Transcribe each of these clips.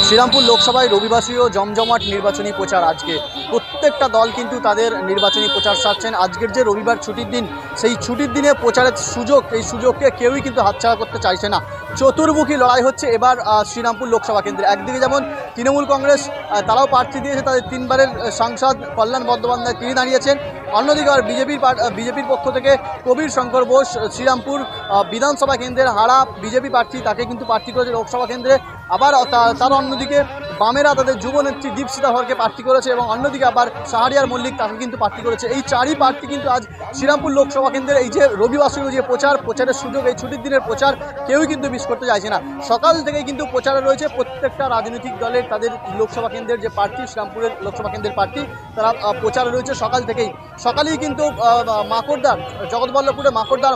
শ্রীরামপুর লোকসভায় রবিবাসীয় জমজমাট নির্বাচনী প্রচার। আজকে প্রত্যেকটা দল কিন্তু তাদের নির্বাচনী প্রচার সারছেন। আজকের যে রবিবার ছুটির দিন, সেই ছুটির দিনে প্রচারের সুযোগ, এই সুযোগকে কেউই কিন্তু হাতছাড়া করতে চাইছে না। চতুর্মুখী লড়াই হচ্ছে এবার শ্রীরামপুর লোকসভা কেন্দ্রে। একদিকে যেমন তৃণমূল কংগ্রেস তারাও প্রার্থী দিয়েছে, তাদের 3 বারের সাংসদ কল্যাণ বন্দ্যোপাধ্যায় তিনি দাঁড়িয়েছেন। অন্যদিকে আর বিজেপির পক্ষ থেকে কবির শঙ্কর বোস শ্রীরামপুর বিধানসভা কেন্দ্রের হারা বিজেপি প্রার্থী, তাকে কিন্তু প্রার্থী করেছে লোকসভা কেন্দ্রে। আবার তার অন্যদিকে বামেরা তাদের যুবনেত্রী দীপশিতা ধরকে প্রার্থী করেছে এবং অন্যদিকে আবার শাহরিয়ার মল্লিক তাকে কিন্তু প্রার্থী করেছে। এই 4ই প্রার্থী কিন্তু আজ শ্রীরামপুর লোকসভা কেন্দ্রের এই যে রবিবাসীয় যে প্রচারের সুযোগ, এই ছুটির দিনের প্রচার কেউই কিন্তু মিস করতে চাইছে না। সকাল থেকেই কিন্তু প্রচারে রয়েছে প্রত্যেকটা রাজনৈতিক দলের তাদের লোকসভা কেন্দ্রের যে প্রার্থী, শ্রীরামপুরের লোকসভা কেন্দ্রের প্রার্থী, তারা প্রচারে রয়েছে সকালেই কিন্তু মাকড়দার জগৎবল্লভপুরে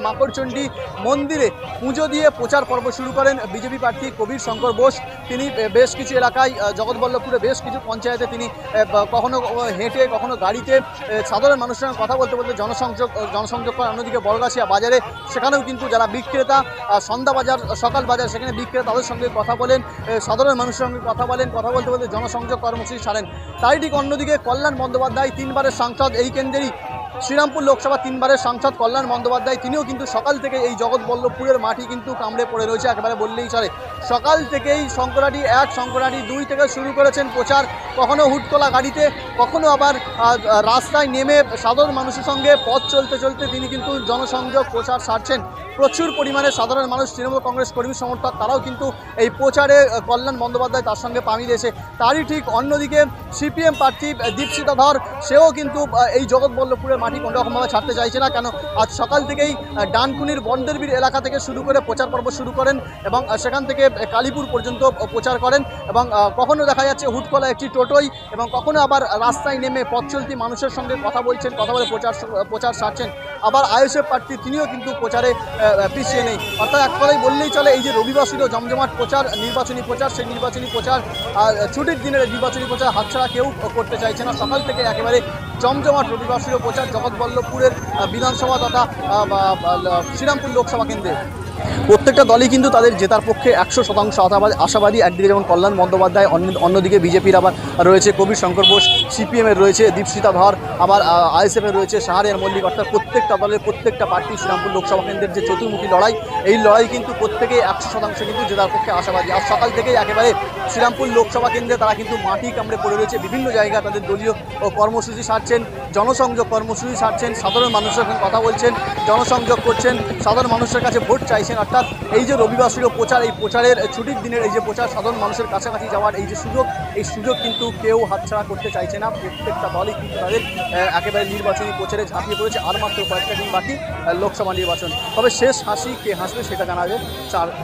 মাকড়চণ্ডী মন্দিরে পুজো দিয়ে প্রচার পর্ব শুরু করেন বিজেপি প্রার্থী কবির শঙ্কর বোস। তিনি বেশ কিছু এলাকায় জগৎবল্লভপুরে বেশ কিছু পঞ্চায়েতে তিনি কখনো হেঁটে কখনো গাড়িতে সাধারণ মানুষের সঙ্গে কথা বলতে জনসংযোগ করেন। অন্যদিকে বড়গাছিয়া বাজারে সেখানেও কিন্তু যারা বিক্রেতা, সন্ধ্যা বাজার সকাল বাজার, সেখানে বিক্রেতা তাদের সঙ্গে কথা বলেন, সাধারণ মানুষের সঙ্গে কথা বলতে জনসংযোগ কর্মসূচি সারেন। তাই ঠিক অন্যদিকে কল্যাণ বন্দ্যোপাধ্যায় 3 বারের সাংসদ, এই কেন্দ্রেরই শ্রীরামপুর লোকসভা 3 বারের সাংসদ কল্যাণ বন্দ্যোপাধ্যায় তিনিও কিন্তু সকাল থেকে এই জগৎবল্লভপুরের মাটি কিন্তু কামড়ে পড়ে রয়েছে, একেবারে বললেই চলে। সকাল থেকেই শঙ্করাটি 1, শঙ্করাটি 2 থেকে শুরু করেছেন প্রচার। কখনো হুটকোলা গাড়িতে, কখনো আবার রাস্তায় নেমে সাধারণ মানুষের সঙ্গে পথ চলতে তিনি কিন্তু জনসংযোগ প্রচার সারছেন। প্রচুর পরিমাণে সাধারণ মানুষ, তৃণমূল কংগ্রেস কর্মী সমর্থক, তারাও কিন্তু এই প্রচারে কল্যাণ বন্দ্যোপাধ্যায় তার সঙ্গে পামি দিয়েছে। তারই ঠিক অন্যদিকে সিপিএম প্রার্থী দীপশিতা ধর, সেও কিন্তু এই জগৎবল্লভপুরের মাটি কোনোরকমভাবে ছাড়তে চাইছে না। কেন, আজ সকাল থেকেই ডানকুনির বন্দেরবীর এলাকা থেকে শুরু করে প্রচার পর্ব শুরু করেন এবং সেখান থেকে কালীপুর পর্যন্ত প্রচার করেন এবং কখনো দেখা যাচ্ছে হুটকলা একটি টোটোই এবং কখনো আবার রাস্তায় নেমে পথ চলতি মানুষের সঙ্গে কথা বলে প্রচার সারছেন। আবার আইএসএফ প্রার্থী তিনিও কিন্তু প্রচারে পিছিয়ে নেই। অর্থাৎ এক কথাই বললেই চলে, এই যে রবিবাসীরও জমজমাট প্রচার, নির্বাচনী প্রচার, সেই নির্বাচনী প্রচার ছুটির দিনের নির্বাচনী প্রচার হাতছাড়া কেউ করতে চাইছে না। সকাল থেকে একেবারে জমজমাট রবিবাসীরও প্রচার জগৎবল্লভপুরের বিধানসভা তথা শ্রীরামপুর লোকসভা কেন্দ্রে। প্রত্যেকটা দলই কিন্তু তাদের জেতার পক্ষে 100% আশাবাদী। একদিকে যেমন কল্যাণ বন্দ্যোপাধ্যায়, অন্যদিকে বিজেপির আবার রয়েছে কবির শঙ্কর বোস, সিপিএমের রয়েছে দীপশিতা ধর, আবার আইএসএফের রয়েছে শাহরিয়ার মল্লিক। অর্থাৎ প্রত্যেকটা দলের প্রত্যেকটা প্রার্থী শ্রীরামপুর লোকসভা কেন্দ্রের যে চতুর্মুখী লড়াই, এই লড়াই কিন্তু প্রত্যেকেই 100% কিন্তু জেতার পক্ষে আশাবাদী। আর সকাল থেকেই একেবারে শ্রীরামপুর লোকসভা কেন্দ্রে তারা কিন্তু মাটি কামড়ে পড়ে রয়েছে। বিভিন্ন জায়গায় তাদের দলীয় কর্মসূচি সারছেন, জনসংযোগ কর্মসূচি সারছেন, সাধারণ মানুষের সঙ্গে কথা বলছেন, জনসংযোগ করছেন, সাধারণ মানুষের কাছে ভোট চাইছেন। অর্থাৎ এই যে রবিবাসীয় প্রচার, এই প্রচারের ছুটির দিনের এই যে প্রচার, সাধারণ মানুষের কাছাকাছি যাওয়ার এই যে সুযোগ, এই সুযোগ কিন্তু কেউ হাতছাড়া করতে চাইছে না। প্রত্যেকটা দলই কিন্তু তাদের একেবারে নির্বাচনী প্রচারে ঝাঁপিয়ে পড়েছে। আর মাত্র কয়েকটা দিন বাকি লোকসভা নির্বাচন। তবে শেষ হাসি কে হাসবে সেটা জানা যাবে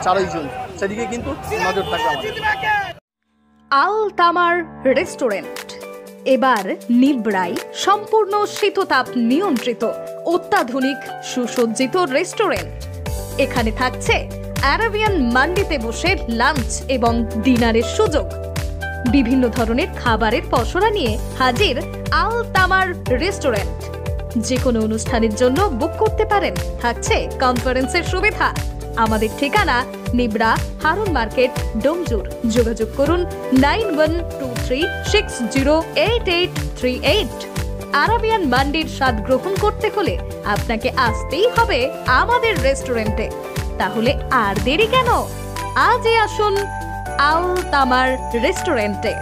4ই জুন, সেদিকে কিন্তু নজর থাকবে আমাদের। আল তামার রেস্টুরেন্ট এবার নিবড়াই সম্পূর্ণ শীততাপ নিয়ন্ত্রিত অত্যাধুনিক সুসজ্জিত রেস্টুরেন্ট। এখানে থাকছে আরাবিয়ান মান্ডিতে বসে লাঞ্চ এবং ডিনারের সুযোগ। বিভিন্ন ধরনের খাবারের পসরা নিয়ে হাজির আল তামার রেস্টুরেন্ট। যে কোনো অনুষ্ঠানের জন্য বুক করতে পারেন, থাকছে কনফারেন্সের সুবিধা। আমাদের ঠিকানা নিবড়া হারুন মার্কেট, ডোমজুর। যোগাযোগ করুন 9123608838। আরাবিয়ান মান্ডির স্বাদ গ্রহণ করতে হলে আপনাকে আসতেই হবে আমাদের রেস্টুরেন্টে। তাহলে আর দেরি কেন, আজই আসুন আল তামার রেস্টুরেন্টে।